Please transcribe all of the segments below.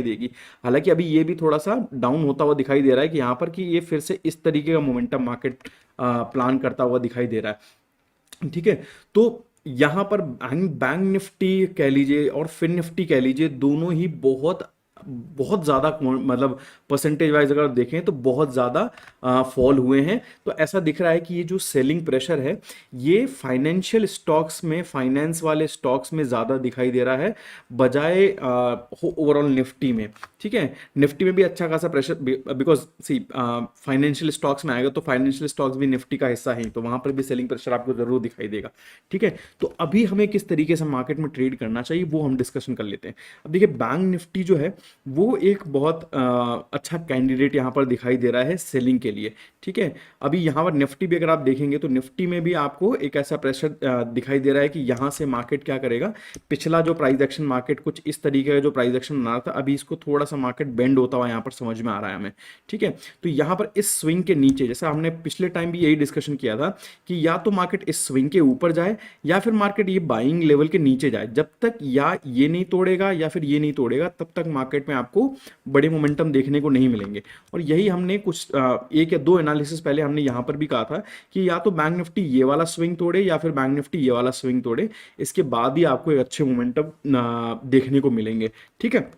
देगी। हालांकि अभी ये भी थोड़ा सा डाउन होता हुआ दिखाई दे रहा है कि यहाँ पर कि ये फिर से इस तरीके का मोमेंटम मार्केट प्लान करता हुआ दिखाई दे रहा है। ठीक है, तो यहां पर बैंक बैंक निफ्टी कह लीजिए और फिन निफ्टी कह लीजिए, दोनों ही बहुत बहुत ज्यादा मतलब परसेंटेज वाइज अगर देखें तो बहुत ज्यादा फॉल हुए हैं। तो ऐसा दिख रहा है कि ये जो सेलिंग प्रेशर है ये फाइनेंशियल स्टॉक्स में, फाइनेंस वाले स्टॉक्स में ज्यादा दिखाई दे रहा है बजाय ओवरऑल निफ्टी में। ठीक है, निफ्टी में भी अच्छा खासा pressure, because see financial stocks में आएगा तो फाइनेंशियल स्टॉक्स भी निफ्टी का हिस्सा है, तो वहां पर भी सेलिंग प्रेशर आपको जरूर दिखाई देगा। ठीक है, तो अभी हमें किस तरीके से मार्केट में ट्रेड करना चाहिए वो हम डिस्कशन कर लेते हैं। अब देखिए, बैंक निफ्टी जो है वो एक बहुत अच्छा कैंडिडेट यहाँ पर दिखाई दे रहा है सेलिंग के लिए। ठीक है, अभी यहाँ पर निफ्टी भी अगर आप देखेंगे तो निफ्टी में भी आपको एक ऐसा प्रेशर दिखाई दे रहा है कि यहाँ से मार्केट क्या करेगा, पिछला जो प्राइस एक्शन मार्केट कुछ इस तरीके का जो प्राइस एक्शन बना रहा था, अभी इसको थोड़ा सा मार्केट बेंड होता हुआ यहाँ पर समझ में आ रहा है हमें। ठीक है, तो यहाँ पर इस स्विंग के नीचे, जैसा हमने पिछले टाइम भी यही डिस्कशन किया था कि या तो मार्केट इस स्विंग के ऊपर जाए या फिर मार्केट ये बाइंग लेवल के नीचे जाए। जब तक या ये नहीं तोड़ेगा या फिर ये नहीं तोड़ेगा तब तक मार्केट में आपको बड़े मोमेंटम देखने को नहीं मिलेंगे। और यही हमने कुछ एक या दो एनालिसिस पहले हमने यहां पर भी कहा था कि या तो बैंक निफ्टी ये वाला स्विंग तोड़े या फिर बैंक निफ्टी ये वाला स्विंग तोड़े, इसके बाद ही आपको एक अच्छे मोमेंटम देखने को मिलेंगे। ठीक है,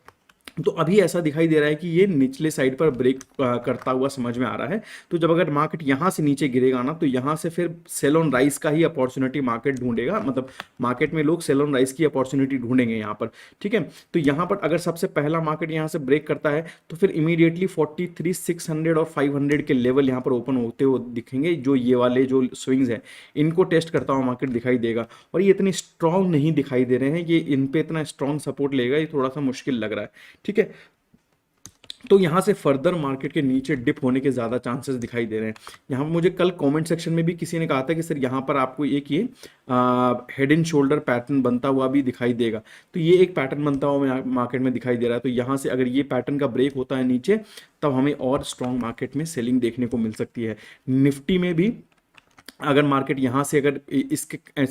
तो अभी ऐसा दिखाई दे रहा है कि ये निचले साइड पर ब्रेक करता हुआ समझ में आ रहा है। तो जब अगर मार्केट यहां से नीचे गिरेगा ना, तो यहां से फिर सेल ऑन राइज का ही अपॉर्चुनिटी मार्केट ढूंढेगा, मतलब मार्केट में लोग सेल ऑन राइज की अपॉर्चुनिटी ढूंढेंगे यहां पर। ठीक है, तो यहां पर अगर सबसे पहला मार्केट यहां से ब्रेक करता है तो फिर इमीडिएटली 43,600 और 500 के लेवल यहां पर ओपन होते हुए दिखेंगे। जो ये वाले जो स्विंग्स हैं इनको टेस्ट करता हुआ मार्केट दिखाई देगा, और ये इतने स्ट्रांग नहीं दिखाई दे रहे हैं, ये इन पे इतना स्ट्रांग सपोर्ट लेगा, ये थोड़ा सा मुश्किल लग रहा है। ठीक है, तो यहां से फर्दर मार्केट के नीचे डिप होने के ज्यादा चांसेस दिखाई दे रहे हैं। यहां मुझे कल कमेंट सेक्शन में भी किसी ने कहा था कि सर यहां पर आपको एक ये हेड एंड शोल्डर पैटर्न बनता हुआ भी दिखाई देगा। तो ये एक पैटर्न बनता हुआ मार्केट में दिखाई दे रहा है। तो यहां से अगर ये पैटर्न का ब्रेक होता है नीचे, तब हमें और स्ट्रॉन्ग मार्केट में सेलिंग देखने को मिल सकती है। निफ्टी में भी अगर मार्केट यहां से अगर इस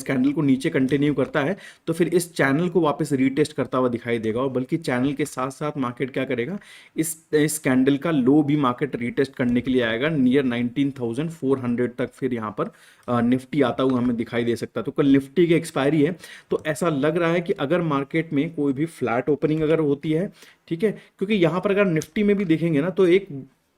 कैंडल को नीचे कंटिन्यू करता है तो फिर इस चैनल को वापस रीटेस्ट करता हुआ दिखाई देगा, और बल्कि चैनल के साथ साथ मार्केट क्या करेगा, इस कैंडल का लो भी मार्केट रीटेस्ट करने के लिए आएगा नियर 19,400 तक। फिर यहां पर निफ्टी आता हुआ हमें दिखाई दे सकता है। तो कल निफ्टी की एक्सपायरी है, तो ऐसा लग रहा है कि अगर मार्केट में कोई भी फ्लैट ओपनिंग अगर होती है, ठीक है, क्योंकि यहां पर अगर निफ्टी में भी देखेंगे ना तो एक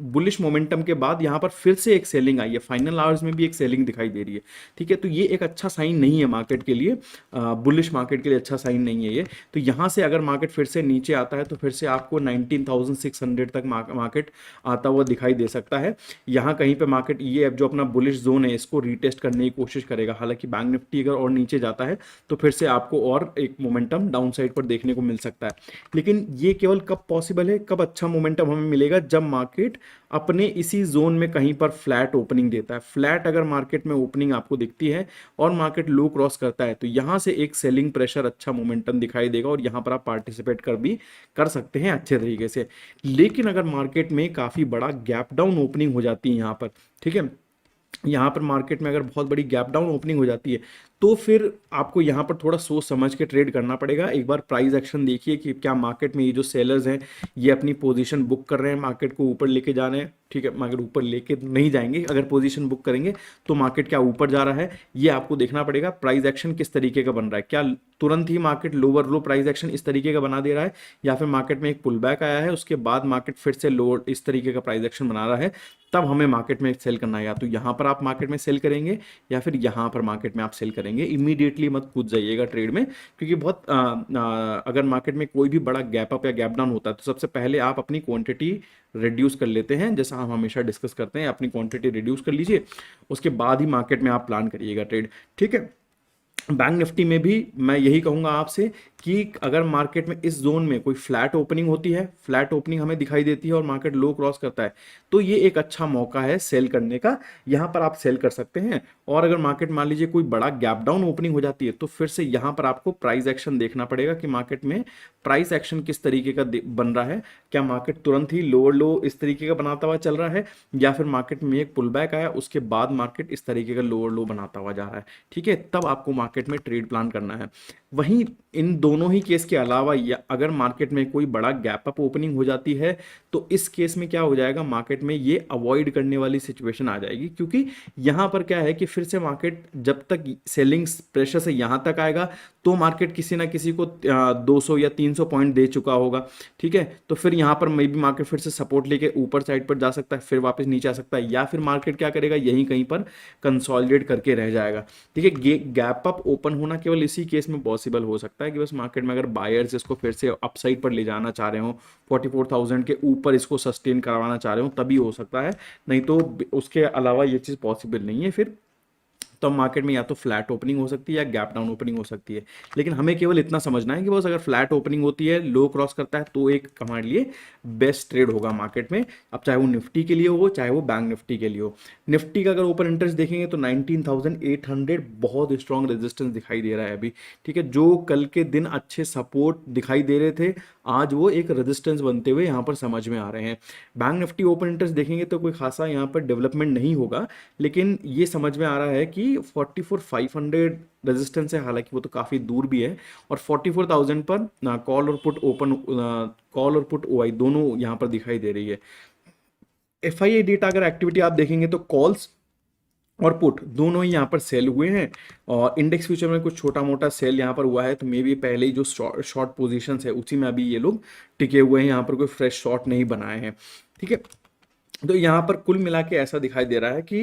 बुलिश मोमेंटम के बाद यहां पर फिर से एक सेलिंग आई है, फाइनल आवर्स में भी एक सेलिंग दिखाई दे रही है। ठीक है, तो ये एक अच्छा साइन नहीं है मार्केट के लिए, बुलिश मार्केट के लिए अच्छा साइन नहीं है ये। तो यहां से अगर मार्केट फिर से नीचे आता है तो फिर से आपको 19,600 तक मार्केट आता हुआ दिखाई दे सकता है। यहां कहीं पे मार्केट ये जो अपना बुलिश जोन है इसको रीटेस्ट करने की कोशिश करेगा। हालांकि बैंक निफ्टी अगर और नीचे जाता है तो फिर से आपको और एक मोमेंटम डाउन साइड पर देखने को मिल सकता है। लेकिन ये केवल कब पॉसिबल है, कब अच्छा मोमेंटम हमें मिलेगा, जब मार्केट अपने इसी जोन में कहीं पर फ्लैट ओपनिंग देता है। फ्लैट अगर मार्केट में ओपनिंग आपको दिखती है और मार्केट लो क्रॉस करता है तो यहां से एक सेलिंग प्रेशर, अच्छा मोमेंटम दिखाई देगा, और यहां पर आप पार्टिसिपेट कर सकते हैं अच्छे तरीके से। लेकिन अगर मार्केट में काफी बड़ा गैप डाउन ओपनिंग हो जाती है यहां पर, ठीक है, यहां पर मार्केट में अगर बहुत बड़ी गैप डाउन ओपनिंग हो जाती है तो फिर आपको यहां पर थोड़ा सोच समझ के ट्रेड करना पड़ेगा। एक बार प्राइस एक्शन देखिए कि क्या मार्केट में ये जो सेलर्स हैं ये अपनी पोजीशन बुक कर रहे हैं, मार्केट को ऊपर लेके जा रहे हैं। ठीक है, मार्केट ऊपर लेके नहीं जाएंगे, अगर पोजीशन बुक करेंगे तो मार्केट क्या ऊपर जा रहा है ये आपको देखना पड़ेगा। प्राइस एक्शन किस तरीके का बन रहा है, क्या तुरंत ही market lower low price action इस तरीके का बना दे रहा है, या फिर मार्केट में एक पुल बैक आया है उसके बाद मार्केट फिर से लोअर इस तरीके का प्राइस एक्शन बना रहा है, तब हमें मार्केट में सेल करना है। या तो यहां पर आप मार्केट में सेल करेंगे या फिर यहां पर मार्केट में आप सेल करेंगे। इमीडिएटली मत कूद जाइएगा ट्रेड में, क्योंकि बहुत अगर मार्केट में कोई भी बड़ा गैप अप या गैप डाउन होता है तो सबसे पहले आप अपनी क्वांटिटी रिड्यूस कर लेते हैं, जैसा हम हमेशा डिस्कस करते हैं। अपनी क्वांटिटी रिड्यूस कर लीजिए, उसके बाद ही मार्केट में आप प्लान करिएगा ट्रेड। ठीक है, बैंक निफ्टी में भी मैं यही कहूंगा आपसे कि अगर मार्केट में इस जोन में कोई फ्लैट ओपनिंग होती है, फ्लैट ओपनिंग हमें दिखाई देती है और मार्केट लो क्रॉस करता है, तो ये एक अच्छा मौका है सेल करने का, यहां पर आप सेल कर सकते हैं। और अगर मार्केट मान लीजिए कोई बड़ा गैप डाउन ओपनिंग हो जाती है तो फिर से यहां पर आपको प्राइस एक्शन देखना पड़ेगा कि मार्केट में प्राइस एक्शन किस तरीके का बन रहा है। क्या मार्केट तुरंत ही लोअर लो इस तरीके का बनाता हुआ चल रहा है, या फिर मार्केट में एक पुल बैक आया उसके बाद मार्केट इस तरीके का लोअर लो बनाता हुआ जा रहा है। ठीक है, तब आपको मार्केट में ट्रेड प्लान करना है। वहीं इन दोनों ही केस के अलावा या अगर मार्केट में कोई बड़ा गैप अप ओपनिंग हो जाती है तो इस केस में क्या हो जाएगा, मार्केट में ये अवॉइड करने वाली सिचुएशन आ जाएगी, क्योंकि यहां पर क्या है कि फिर से मार्केट जब तक सेलिंग प्रेशर से यहां तक आएगा तो मार्केट किसी ना किसी को 200 या 300 पॉइंट दे चुका होगा। ठीक है, तो फिर यहां पर मे बी मार्केट फिर से सपोर्ट लेके ऊपर साइड पर जा सकता है, फिर वापस नीचे आ सकता है, या फिर मार्केट क्या करेगा, यहीं कहीं पर कंसोलिडेट करके रह जाएगा। ठीक है, गैप अप ओपन होना केवल इसी केस में पॉसिबल हो सकता है कि बस मार्केट में अगर बायर्स इसको फिर से अपसाइड पर ले जाना चाह रहे हो, 44,000 के ऊपर इसको सस्टेन करवाना चाह रहे हो, तभी हो सकता है, नहीं तो उसके अलावा ये चीज़ पॉसिबल नहीं है। फिर तो मार्केट में या तो फ्लैट ओपनिंग हो सकती है या गैप डाउन ओपनिंग हो सकती है, लेकिन हमें केवल इतना समझना है कि बस अगर फ्लैट ओपनिंग होती है, लो क्रॉस करता है, तो एक हमारे लिए बेस्ट ट्रेड होगा मार्केट में। अब चाहे वो निफ्टी के लिए हो चाहे वो बैंक निफ्टी के लिए हो। निफ्टी का अगर ओपन इंटरेस्ट देखेंगे तो 19,800 बहुत स्ट्रॉन्ग रेजिस्टेंस दिखाई दे रहा है अभी। ठीक है, जो कल के दिन अच्छे सपोर्ट दिखाई दे रहे थे, आज वो एक रेजिस्टेंस बनते हुए यहाँ पर समझ में आ रहे हैं। बैंक निफ्टी ओपन इंटरेस्ट देखेंगे तो कोई खासा यहाँ पर डेवलपमेंट नहीं होगा, लेकिन ये समझ में आ रहा है कि 44,500 रेजिस्टेंस है, हालांकि वो तो काफ़ी दूर भी है, और 44,000 पर कॉल और पुट ओपन, कॉल और पुट ओआई दोनों यहाँ पर दिखाई दे रही है। एफआईए डेटा अगर एक्टिविटी आप देखेंगे तो कॉल्स और पुट दोनों ही यहाँ पर सेल हुए हैं, और इंडेक्स फ्यूचर में कुछ छोटा मोटा सेल यहाँ पर हुआ है, तो मे बी पहले ही जो शॉर्ट पोजीशंस है उसी में अभी ये लोग टिके हुए हैं, यहाँ पर कोई फ्रेश शॉर्ट नहीं बनाए हैं। ठीक है, तो यहाँ पर कुल मिला के ऐसा दिखाई दे रहा है कि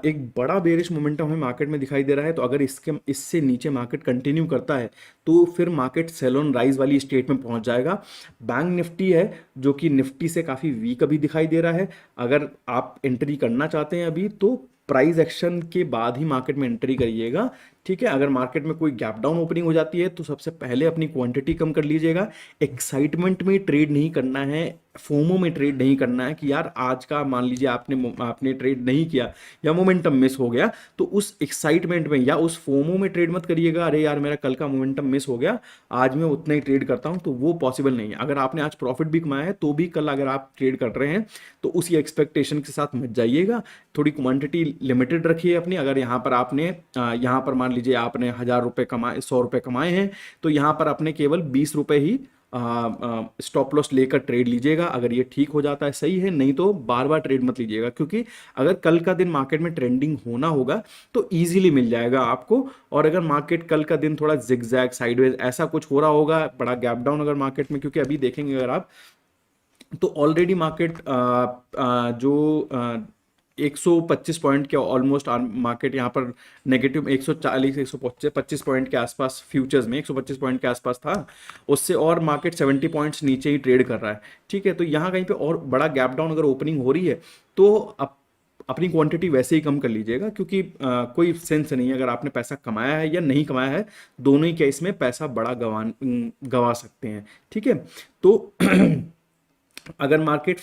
एक बड़ा बेरिश मोमेंटम हमें मार्केट में दिखाई दे रहा है, तो अगर इससे नीचे मार्केट कंटिन्यू करता है तो फिर मार्केट सेल ऑन राइज वाली स्टेट में पहुंच जाएगा। बैंक निफ्टी है जो कि निफ्टी से काफ़ी वीक अभी दिखाई दे रहा है, अगर आप एंट्री करना चाहते हैं अभी तो प्राइस एक्शन के बाद ही मार्केट में एंट्री करिएगा। ठीक है, अगर मार्केट में कोई गैप डाउन ओपनिंग हो जाती है तो सबसे पहले अपनी क्वांटिटी कम कर लीजिएगा। एक्साइटमेंट में ट्रेड नहीं करना है, फोमो में ट्रेड नहीं करना है कि यार आज का मान लीजिए आपने ट्रेड नहीं किया या मोमेंटम मिस हो गया, तो उस एक्साइटमेंट में या उस फोमो में ट्रेड मत करिएगा, अरे यार मेरा कल का मोमेंटम मिस हो गया, आज मैं उतना ही ट्रेड करता हूं, तो वो पॉसिबल नहीं है। अगर आपने आज प्रॉफिट भी कमाया है तो भी कल अगर आप ट्रेड कर रहे हैं तो उसी एक्सपेक्टेशन के साथ मत जाइएगा, थोड़ी क्वांटिटी लिमिटेड रखिए अपनी। अगर यहाँ पर आपने यहाँ पर मान लीजिए आपने 1,000 रुपये कमाए, 100 रुपये कमाए हैं, तो यहाँ पर अपने केवल 20 रुपये ही स्टॉप लॉस लेकर ट्रेड लीजिएगा। अगर ये ठीक हो जाता है सही है, नहीं तो बार बार ट्रेड मत लीजिएगा, क्योंकि अगर कल का दिन मार्केट में ट्रेंडिंग होना होगा तो इजीली मिल जाएगा आपको। और अगर मार्केट कल का दिन थोड़ा जिगजैग साइडवेज ऐसा कुछ हो रहा होगा, बड़ा गैप डाउन अगर मार्केट में, क्योंकि अभी देखेंगे अगर आप तो ऑलरेडी मार्केट जो 125 पॉइंट के ऑलमोस्ट मार्केट यहाँ पर नेगेटिव 140 125 पॉइंट के आसपास फ्यूचर्स में 125 पॉइंट के आसपास था, उससे और मार्केट 70 पॉइंट्स नीचे ही ट्रेड कर रहा है। ठीक है, तो यहाँ कहीं पे और बड़ा गैप डाउन अगर ओपनिंग हो रही है तो अपनी क्वांटिटी वैसे ही कम कर लीजिएगा, क्योंकि कोई सेंस नहीं है, अगर आपने पैसा कमाया है या नहीं कमाया है, दोनों ही केस में पैसा बड़ा गवा सकते हैं। ठीक है, तो अगर मार्केट